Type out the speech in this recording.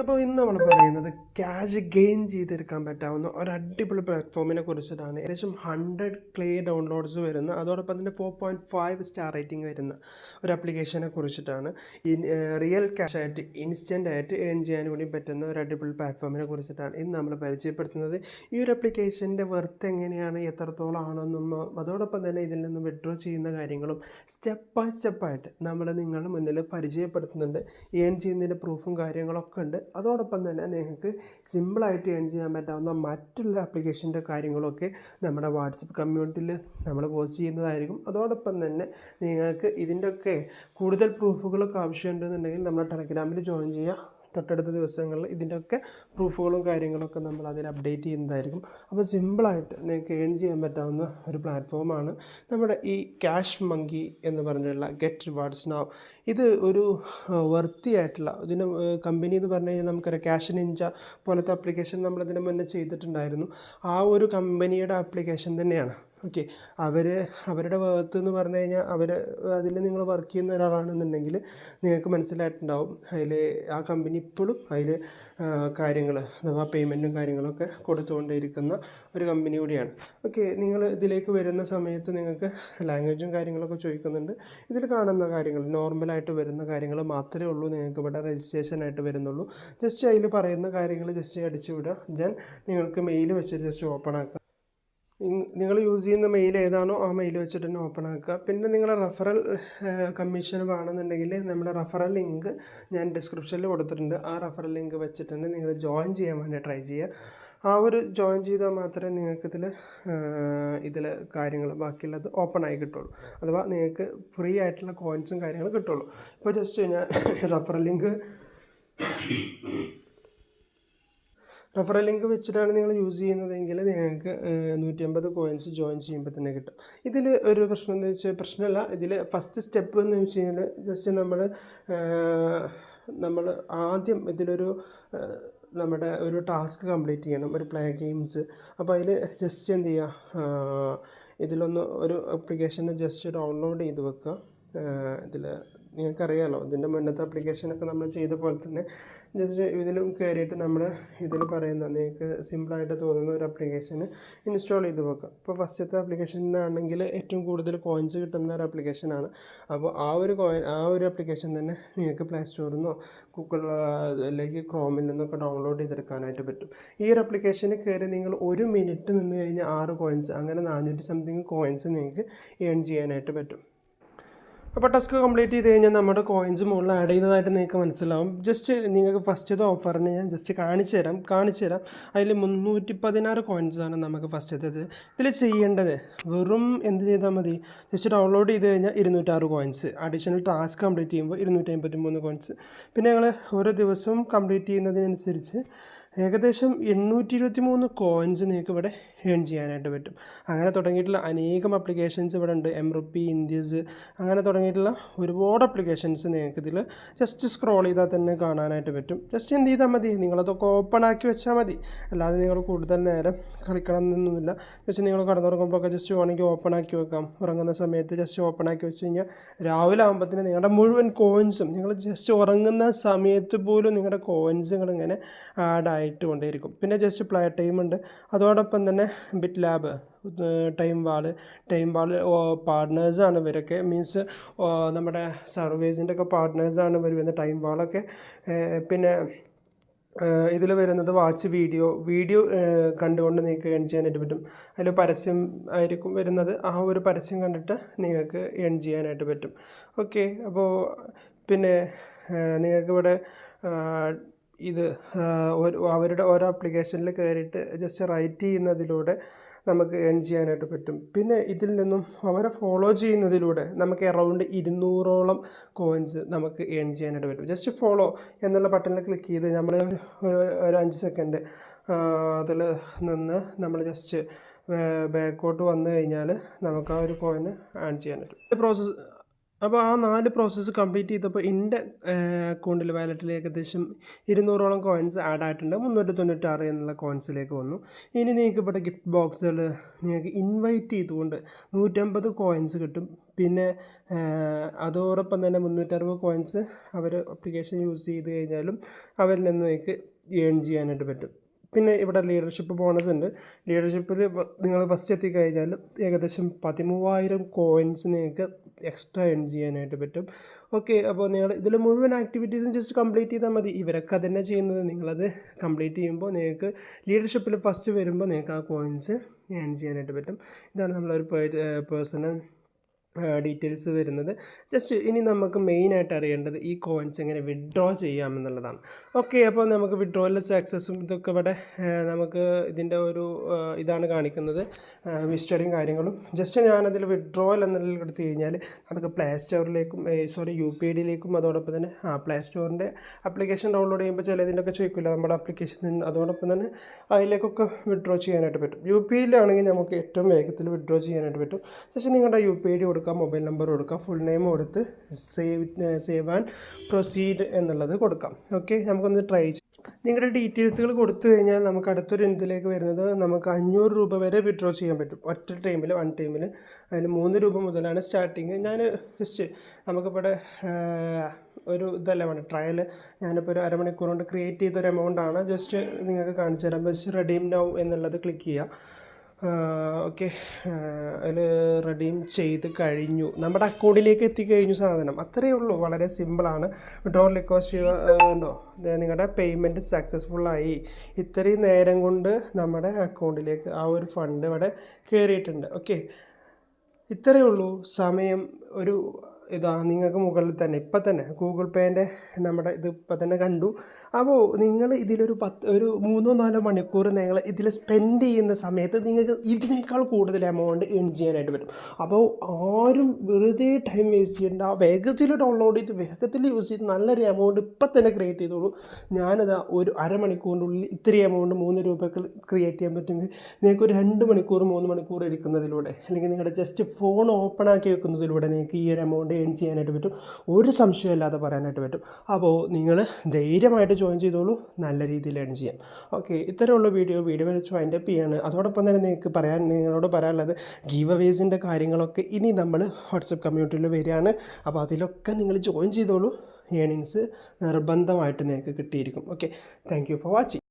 അപ്പോൾ ഇന്ന് നമ്മൾ പറയുന്നത് ക്യാഷ് ഗെയിൻ ചെയ്തെടുക്കാൻ പറ്റാവുന്ന ഒരു അടിപൊളി പ്ലാറ്റ്ഫോമിനെ കുറിച്ചിട്ടാണ്. ഏകദേശം 100K ഡൗൺലോഡ്സ് വരുന്ന, അതോടൊപ്പം തന്നെ 4.5 സ്റ്റാർ റേറ്റിംഗ് വരുന്ന ഒരു ആപ്ലിക്കേഷനെ കുറിച്ചിട്ടാണ്. റിയൽ ക്യാഷ് ആയിട്ട് ഇൻസ്റ്റൻ്റ് ആയിട്ട് ഏൺ ചെയ്യാൻ കൂടി പറ്റുന്ന ഒരു അടിപൊളി പ്ലാറ്റ്ഫോമിനെ കുറിച്ചിട്ടാണ് ഇന്ന് നമ്മൾ പരിചയപ്പെടുത്തുന്നത്. ഈ ഒരു ആപ്ലിക്കേഷൻ്റെ വർത്ത് എങ്ങനെയാണ്, എത്രത്തോളം ആണെന്നും, അതോടൊപ്പം തന്നെ ഇതിൽ നിന്ന് വിഡ്രോ ചെയ്യുന്ന കാര്യങ്ങളും സ്റ്റെപ്പ് ബൈ സ്റ്റെപ്പായിട്ട് നമ്മൾ നിങ്ങളുടെ മുന്നിൽ പരിചയപ്പെടുത്തുന്നുണ്ട്. ഏൺ ചെയ്യുന്നതിൻ്റെ പ്രൂഫും കാര്യങ്ങളൊക്കെ ഉണ്ട്. അതോടൊപ്പം തന്നെ നിങ്ങൾക്ക് സിമ്പിളായിട്ട് ഏൺ ചെയ്യാൻ പറ്റാവുന്ന മറ്റുള്ള ആപ്ലിക്കേഷൻ്റെ കാര്യങ്ങളൊക്കെ നമ്മുടെ വാട്സപ്പ് കമ്മ്യൂണിറ്റിയിൽ നമ്മൾ പോസ്റ്റ് ചെയ്യുന്നതായിരിക്കും. അതോടൊപ്പം തന്നെ നിങ്ങൾക്ക് ഇതിൻ്റെയൊക്കെ കൂടുതൽ പ്രൂഫുകളൊക്കെ ആവശ്യമുണ്ടെന്നുണ്ടെങ്കിൽ നമ്മുടെ ടെലഗ്രാമിൽ ജോയിൻ ചെയ്യുക. തൊട്ടടുത്ത ദിവസങ്ങളിൽ ഇതിൻ്റെയൊക്കെ പ്രൂഫുകളും കാര്യങ്ങളൊക്കെ നമ്മൾ അതിൽ അപ്ഡേറ്റ് ചെയ്യുന്നതായിരിക്കും. അപ്പോൾ സിമ്പിളായിട്ട് നിങ്ങൾക്ക് ഏൺ ചെയ്യാൻ പറ്റാവുന്ന ഒരു പ്ലാറ്റ്ഫോമാണ് നമ്മുടെ ഈ ക്യാഷ് മങ്കി എന്ന് പറഞ്ഞിട്ടുള്ള ഗെറ്റ് റിവാർഡ്സ് നൗ. ഇത് ഒരു വർത്തിയായിട്ടുള്ള ഇതിന് കമ്പനി എന്ന് പറഞ്ഞു കഴിഞ്ഞാൽ നമുക്കറിയാം, ക്യാഷ് നിഞ്ച പോലത്തെ ആപ്ലിക്കേഷൻ നമ്മളിതിന് മുന്നേ ചെയ്തിട്ടുണ്ടായിരുന്നു. ആ ഒരു കമ്പനിയുടെ ആപ്ലിക്കേഷൻ തന്നെയാണ്. ഓക്കെ, അവരുടെ ഭാഗത്ത് എന്ന് പറഞ്ഞു കഴിഞ്ഞാൽ അതിൽ നിങ്ങൾ വർക്ക് ചെയ്യുന്ന ഒരാളാണെന്നുണ്ടെങ്കിൽ നിങ്ങൾക്ക് മനസ്സിലായിട്ടുണ്ടാവും, അതിൽ ആ കമ്പനി ഇപ്പോഴും അതിൽ കാര്യങ്ങൾ അഥവാ പേയ്മെൻറ്റും കാര്യങ്ങളൊക്കെ കൊടുത്തുകൊണ്ടിരിക്കുന്ന ഒരു കമ്പനി കൂടിയാണ്. ഓക്കെ, നിങ്ങൾ ഇതിലേക്ക് വരുന്ന സമയത്ത് നിങ്ങൾക്ക് ലാംഗ്വേജും കാര്യങ്ങളൊക്കെ ചോദിക്കുന്നുണ്ട്. ഇതിൽ കാണുന്ന കാര്യങ്ങൾ നോർമലായിട്ട് വരുന്ന കാര്യങ്ങൾ മാത്രമേ ഉള്ളൂ നിങ്ങൾക്ക് ഇവിടെ രജിസ്ട്രേഷനായിട്ട് വരുന്നുള്ളൂ. ജസ്റ്റ് അതിൽ പറയുന്ന കാര്യങ്ങൾ ജസ്റ്റ് അടിച്ചു വിടുക. ദെൻ നിങ്ങൾക്ക് മെയിൽ വെച്ചിട്ട് ജസ്റ്റ് ഓപ്പൺ ആക്കുക. നിങ്ങൾ യൂസ് ചെയ്യുന്ന മെയിൽ ഏതാണോ ആ മെയിൽ വെച്ചിട്ട് തന്നെ ഓപ്പൺ ആക്കുക. പിന്നെ നിങ്ങൾ റെഫറൽ കമ്മീഷൻ വേണമെന്നുണ്ടെങ്കിൽ നമ്മുടെ റെഫറൽ ലിങ്ക് ഞാൻ ഡിസ്ക്രിപ്ഷനിൽ കൊടുത്തിട്ടുണ്ട്. ആ റെഫറൽ ലിങ്ക് വെച്ചിട്ട് തന്നെ നിങ്ങൾ ജോയിൻ ചെയ്യാൻ വേണ്ടി ട്രൈ ചെയ്യുക. ആ ഒരു ജോയിൻ ചെയ്താൽ മാത്രമേ നിങ്ങൾക്ക് ഇതിൽ കാര്യങ്ങൾ ബാക്കിയുള്ളത് ഓപ്പൺ ആയി കിട്ടുള്ളൂ. അഥവാ നിങ്ങൾക്ക് ഫ്രീ ആയിട്ടുള്ള കോയിൻസും കാര്യങ്ങളും കിട്ടുള്ളൂ. ഇപ്പോൾ ജസ്റ്റ് ഞാൻ റെഫറൽ ലിങ്ക് വെച്ചിട്ടാണ് നിങ്ങൾ യൂസ് ചെയ്യുന്നതെങ്കിൽ നിങ്ങൾക്ക് 150 കോയിൻസ് ജോയിൻ ചെയ്യുമ്പോൾ തന്നെ കിട്ടും. ഇതിൽ ഒരു പ്രശ്നം എന്ന് വെച്ചാൽ പ്രശ്നമല്ല, ഇതിൽ ഫസ്റ്റ് സ്റ്റെപ്പ് എന്ന് വെച്ച് കഴിഞ്ഞാൽ ജസ്റ്റ് നമ്മൾ ആദ്യം ഇതിലൊരു നമ്മുടെ ഒരു ടാസ്ക് കംപ്ലീറ്റ് ചെയ്യണം, ഒരു പ്ലേ ഗെയിംസ്. അപ്പോൾ അതിൽ ജസ്റ്റ് എന്ത് ചെയ്യുക, ഇതിലൊന്ന് ഒരു ആപ്ലിക്കേഷൻ ജസ്റ്റ് ഡൗൺലോഡ് ചെയ്ത് വെക്കുക. ഇതിൽ നിങ്ങൾക്കറിയാമല്ലോ, ഇതിൻ്റെ മുന്നത്തെ ആപ്ലിക്കേഷനൊക്കെ നമ്മൾ ചെയ്ത പോലെ തന്നെ ജസ്റ്റ് ഇതിലും കയറിയിട്ട് നമ്മൾ ഇതിൽ പറയുന്ന നിങ്ങൾക്ക് സിമ്പിളായിട്ട് തോന്നുന്ന ഒരു ആപ്ലിക്കേഷന് ഇൻസ്റ്റാൾ ചെയ്ത് വെക്കുക. ഇപ്പോൾ ഫസ്റ്റത്തെ ആപ്ലിക്കേഷനാണെങ്കിൽ ഏറ്റവും കൂടുതൽ കോയിൻസ് കിട്ടുന്ന ഒരു ആപ്ലിക്കേഷനാണ്. അപ്പോൾ ആ ഒരു ആപ്ലിക്കേഷൻ തന്നെ നിങ്ങൾക്ക് പ്ലേ സ്റ്റോറിൽ നിന്നോ ഗൂഗിൾ അല്ലെങ്കിൽ ക്രോമിൽ നിന്നൊക്കെ ഡൗൺലോഡ് ചെയ്തെടുക്കാനായിട്ട് പറ്റും. ഈ ഒരു ആപ്ലിക്കേഷന് കയറി നിങ്ങൾ 1 മിനിറ്റ് നിന്ന് കഴിഞ്ഞാൽ 6 കോയിൻസ്, അങ്ങനെ 400 സംതിങ് കോയിൻസ് നിങ്ങൾക്ക് ഏൺ ചെയ്യാനായിട്ട് പറ്റും. അപ്പോൾ ടാസ്ക് കംപ്ലീറ്റ് ചെയ്ത് കഴിഞ്ഞാൽ നമ്മുടെ കോയിൻസ് മുകളിൽ ആഡ് ചെയ്തതായിട്ട് നിങ്ങൾക്ക് മനസ്സിലാവും. ജസ്റ്റ് നിങ്ങൾക്ക് ഫസ്റ്റത്തെ ഓഫറിന് ഞാൻ ജസ്റ്റ് കാണിച്ചു തരാം. അതിൽ 316 കോയിൻസാണ് നമുക്ക് ഫസ്റ്റത്തേത്. ഇതിൽ ചെയ്യേണ്ടത് വെറും എന്ത് ചെയ്താൽ മതി, ജസ്റ്റ് ഡൗൺലോഡ് ചെയ്ത് കഴിഞ്ഞാൽ 206 കോയിൻസ്, അഡീഷണൽ ടാസ്ക് കംപ്ലീറ്റ് ചെയ്യുമ്പോൾ 253 കോയിൻസ്. പിന്നെ ഞങ്ങൾ ഓരോ ദിവസവും കംപ്ലീറ്റ് ചെയ്യുന്നതിനനുസരിച്ച് ഏകദേശം 823 കോയിൻസ് നിങ്ങൾക്ക് ഇവിടെ ഏൺ ചെയ്യാനായിട്ട് പറ്റും. അങ്ങനെ തുടങ്ങിയിട്ടുള്ള അനേകം ആപ്ലിക്കേഷൻസ് ഇവിടെ ഉണ്ട്. എംറുപ്പി, ഇന്ത്യസ്, അങ്ങനെ തുടങ്ങിയിട്ടുള്ള ഒരുപാട് ആപ്ലിക്കേഷൻസ് നിങ്ങൾക്ക് ഇതിൽ ജസ്റ്റ് സ്ക്രോൾ ചെയ്താൽ തന്നെ കാണാനായിട്ട് പറ്റും. ജസ്റ്റ് എന്ത് ചെയ്താൽ മതി, നിങ്ങളതൊക്കെ ഓപ്പൺ ആക്കി വെച്ചാൽ മതി. അല്ലാതെ നിങ്ങൾ കൂടുതൽ നേരം കളിക്കണം എന്നൊന്നുമില്ല. ജസ്റ്റ് നിങ്ങൾ കടന്നുറങ്ങുമ്പോഴൊക്കെ ജസ്റ്റ് വേണമെങ്കിൽ ഓപ്പൺ ആക്കി വെക്കാം. ഉറങ്ങുന്ന സമയത്ത് ജസ്റ്റ് ഓപ്പൺ ആക്കി വെച്ച് കഴിഞ്ഞാൽ രാവിലെ ആകുമ്പോഴത്തേന് നിങ്ങളുടെ മുഴുവൻ കോയിൻസും, നിങ്ങൾ ജസ്റ്റ് ഉറങ്ങുന്ന സമയത്ത് പോലും നിങ്ങളുടെ കോയിൻസുകൾ ഇങ്ങനെ ആഡ് കൊണ്ടേയിരിക്കും. പിന്നെ ജസ്റ്റ് പ്ലേ ടൈം ഉണ്ട്. അതോടൊപ്പം തന്നെ ബിറ്റ് ലാബ്, ടൈം വാൾ പാർട്ട്നേഴ്സാണ് ഇവരൊക്കെ. മീൻസ് നമ്മുടെ സർവീസിൻ്റെ ഒക്കെ പാർട്ട്നേഴ്സാണ് ഇവർ വരുന്നത്. ടൈം വാളൊക്കെ പിന്നെ ഇതിൽ വരുന്നത് വാച്ച് വീഡിയോ കണ്ടുകൊണ്ട് നിങ്ങൾക്ക് ഏൺ ചെയ്യാനായിട്ട് പറ്റും. അതിൽ പരസ്യം ആയിരിക്കും വരുന്നത്. ആ ഒരു പരസ്യം കണ്ടിട്ട് നിങ്ങൾക്ക് ഏൺ ചെയ്യാനായിട്ട് പറ്റും. ഓക്കെ, അപ്പോൾ പിന്നെ നിങ്ങൾക്കിവിടെ അവരുടെ ഓരോ ആപ്ലിക്കേഷനിൽ കയറിയിട്ട് ജസ്റ്റ് റൈറ്റ് ചെയ്യുന്നതിലൂടെ നമുക്ക് ഏൺ ചെയ്യാനായിട്ട് പറ്റും. പിന്നെ ഇതിൽ നിന്നും അവരെ ഫോളോ ചെയ്യുന്നതിലൂടെ നമുക്ക് അറൗണ്ട് 200ഓളം കോയിൻസ് നമുക്ക് ഏൺ ചെയ്യാനായിട്ട് പറ്റും. ജസ്റ്റ് ഫോളോ എന്നുള്ള ബട്ടണിൽ ക്ലിക്ക് ചെയ്ത് നമ്മൾ ഒരു 5 സെക്കൻഡ് അതിൽ നിന്ന് നമ്മൾ ജസ്റ്റ് ബാക്കോട്ട് വന്നു കഴിഞ്ഞാൽ നമുക്ക് ആ ഒരു കോയിന് ഏൺ ചെയ്യാനായിട്ട് പ്രോസസ്സ്. അപ്പോൾ ആ 4 പ്രോസസ്സ് കംപ്ലീറ്റ് ചെയ്തപ്പോൾ എൻ്റെ അക്കൗണ്ടിൽ വാലറ്റിൽ ഏകദേശം 200ഓളം കോയിൻസ് ആഡ് ആയിട്ടുണ്ട്. 396 എന്നുള്ള കോയിൻസിലേക്ക് വന്നു. ഇനി നിങ്ങൾക്ക് ഇവിടെ ഗിഫ്റ്റ് ബോക്സുകൾ നിങ്ങൾക്ക് ഇൻവൈറ്റ് ചെയ്തുകൊണ്ട് 150 കോയിൻസ് കിട്ടും. പിന്നെ അതോടൊപ്പം തന്നെ 360 കോയിൻസ് അവർ ആപ്ലിക്കേഷൻ യൂസ് ചെയ്ത് കഴിഞ്ഞാലും അവരിൽ നിന്ന് നിങ്ങൾക്ക് ഏൺ ചെയ്യാനായിട്ട് പറ്റും. പിന്നെ ഇവിടെ ലീഡർഷിപ്പ് ബോണസ് ഉണ്ട്. ലീഡർഷിപ്പിൽ നിങ്ങൾ ഫസ്റ്റ് എത്തിക്കഴിഞ്ഞാൽ ഏകദേശം 13,000 കോയിൻസ് നിങ്ങൾക്ക് എക്സ്ട്രാ ഏൺ ചെയ്യാനായിട്ട് പറ്റും. ഓക്കെ, അപ്പോൾ നിങ്ങൾ ഇതിൽ മുഴുവൻ ആക്ടിവിറ്റീസും ജസ്റ്റ് കംപ്ലീറ്റ് ചെയ്താൽ മതി. ഇവരൊക്കെ അതന്നെ ചെയ്യുന്നത്. നിങ്ങളത് കംപ്ലീറ്റ് ചെയ്യുമ്പോൾ നിങ്ങൾക്ക് ലീഡർഷിപ്പിൽ ഫസ്റ്റ് വരുമ്പോൾ നിങ്ങൾക്ക് ആ കോയിൻസ് ഏൺ ചെയ്യാനായിട്ട് പറ്റും. ഇതാണ് നമ്മളൊരു പേഴ്സണൽ ഡീറ്റെയിൽസ് വരുന്നത്. ജസ്റ്റ് ഇനി നമുക്ക് മെയിനായിട്ട് അറിയേണ്ടത് ഈ കോയിൻസ് എങ്ങനെ വിഡ്രോ ചെയ്യാമെന്നുള്ളതാണ്. ഓക്കെ, അപ്പോൾ നമുക്ക് വിഡ്രോയിലെ സക്സസ്സും ഇതൊക്കെ ഇവിടെ നമുക്ക് ഇതിൻ്റെ ഒരു ഇതാണ് കാണിക്കുന്നത്, ഹിസ്റ്ററിയും കാര്യങ്ങളും. ജസ്റ്റ് ഞാനതിൽ വിഡ്രോയിൽ എന്നുള്ളതിൽ എടുത്തു കഴിഞ്ഞാൽ നമുക്ക് പ്ലേ സ്റ്റോറിലേക്കും UPID-യിലേക്കും അതോടൊപ്പം തന്നെ പ്ലേ സ്റ്റോറിൻ്റെ ആപ്ലിക്കേഷൻ ഡൗൺലോഡ് ചെയ്യുമ്പോൾ ചിലതിൻ്റെയൊക്കെ ചോദിക്കില്ല നമ്മുടെ ആപ്ലിക്കേഷൻ, അതോടൊപ്പം തന്നെ അതിലേക്കൊക്കെ വിഡ്രോ ചെയ്യാനായിട്ട് പറ്റും. UPI-യിലാണെങ്കിൽ നമുക്ക് ഏറ്റവും വേഗത്തിൽ വിഡ്രോ ചെയ്യാനായിട്ട് പറ്റും. ജസ്റ്റ് നിങ്ങളുടെ UPID കൊടുക്കുക, മൊബൈൽ നമ്പർ കൊടുക്കുക, ഫുൾ നെയിം കൊടുത്ത് സേവ് ആൻഡ് പ്രൊസീഡ് എന്നുള്ളത് കൊടുക്കാം. ഓക്കെ, നമുക്കൊന്ന് ട്രൈ ചെയ്യാം. നിങ്ങളുടെ ഡീറ്റെയിൽസുകൾ കൊടുത്തു കഴിഞ്ഞാൽ നമുക്ക് അടുത്തൊരു ഇതിലേക്ക് വരുന്നത് നമുക്ക് 500 രൂപ വരെ വിഡ്രോ ചെയ്യാൻ പറ്റും ഒറ്റ ടൈമിൽ, വൺ ടൈമിൽ. അതിൽ 3 രൂപ മുതലാണ് സ്റ്റാർട്ടിങ്. ഞാൻ ജസ്റ്റ് നമുക്കിവിടെ ഒരു ഇതല്ല വേണം ട്രയൽ. ഞാനിപ്പോൾ ഒരു അരമണിക്കൂർ കൊണ്ട് ക്രിയേറ്റ് ചെയ്തൊരു എമൗണ്ടാണ്. ജസ്റ്റ് നിങ്ങൾക്ക് കാണിച്ചു തരാം. ജസ്റ്റ് റെഡീം നൗ എന്നുള്ളത് ക്ലിക്ക് ചെയ്യുക. ഓക്കെ, അതിൽ റെഡീം ചെയ്ത് കഴിഞ്ഞു. നമ്മുടെ അക്കൗണ്ടിലേക്ക് എത്തിക്കഴിഞ്ഞു സാധനം. അത്രയേ ഉള്ളൂ, വളരെ സിമ്പിളാണ്. വിഡ്രോ റിക്വസ്റ്റ് ഉണ്ടോ, നിങ്ങളുടെ പേയ്മെൻറ്റ് സക്സസ്ഫുള്ളായി. ഇത്രയും നേരം കൊണ്ട് നമ്മുടെ അക്കൗണ്ടിലേക്ക് ആ ഒരു ഫണ്ട് ഇവിടെ കയറിയിട്ടുണ്ട്. ഓക്കെ, ഇത്രയേ ഉള്ളൂ. സമയം ഒരു ഇതാ നിങ്ങൾക്ക് മുകളിൽ തന്നെ ഇപ്പം തന്നെ ഗൂഗിൾ പേൻ്റെ നമ്മുടെ ഇത് ഇപ്പം തന്നെ കണ്ടു. അപ്പോൾ നിങ്ങൾ ഇതിലൊരു 3-4 മണിക്കൂർ നിങ്ങൾ ഇതിൽ സ്പെൻഡ് ചെയ്യുന്ന സമയത്ത് നിങ്ങൾക്ക് ഇതിനേക്കാൾ കൂടുതൽ എമൗണ്ട് ഏൺ ചെയ്യാനായിട്ട് പറ്റും. അപ്പോൾ ആരും വെറുതെ ടൈം വേസ്റ്റ് ചെയ്യേണ്ട, വേഗത്തിൽ ഡൗൺലോഡ് ചെയ്ത് വേഗത്തിൽ യൂസ് ചെയ്ത് നല്ലൊരു എമൗണ്ട് ഇപ്പം തന്നെ ക്രിയേറ്റ് ചെയ്തോളൂ. ഞാനത് ഒരു അരമണിക്കൂറിൻ്റെ ഉള്ളിൽ ഇത്രയും എമൗണ്ട് 3 രൂപയ്ക്ക് ക്രിയേറ്റ് ചെയ്യാൻ പറ്റുമെങ്കിൽ നിങ്ങൾക്ക് ഒരു 2 മണിക്കൂർ 3 മണിക്കൂർ ഇരിക്കുന്നതിലൂടെ, അല്ലെങ്കിൽ നിങ്ങളുടെ ജസ്റ്റ് ഫോൺ ഓപ്പൺ ആക്കി വെക്കുന്നതിലൂടെ നിങ്ങൾക്ക് ഈ ഒരു എമൗണ്ട് ഏൺ ചെയ്യാനായിട്ട് പറ്റും. ഒരു സംശയമില്ലാതെ പറയാനായിട്ട് പറ്റും. അപ്പോൾ നിങ്ങൾ ധൈര്യമായിട്ട് ജോയിൻ ചെയ്തോളൂ, നല്ല രീതിയിൽ ഏൺ ചെയ്യാം. ഓക്കെ, ഇത്തരമുള്ള വീഡിയോ വെച്ച് വൈൻഡപ്പ് ചെയ്യാണ്. അതോടൊപ്പം തന്നെ നിങ്ങളോട് പറയാനുള്ളത് ഗീവ് അവേസിൻ്റെ കാര്യങ്ങളൊക്കെ ഇനി നമ്മൾ വാട്സപ്പ് കമ്മ്യൂണിറ്റിയിൽ വരികയാണ്. അപ്പോൾ അതിലൊക്കെ നിങ്ങൾ ജോയിൻ ചെയ്തോളൂ. ഏണിങ്സ് നിർബന്ധമായിട്ട് നിങ്ങൾക്ക് കിട്ടിയിരിക്കും. Okay, thank you for watching.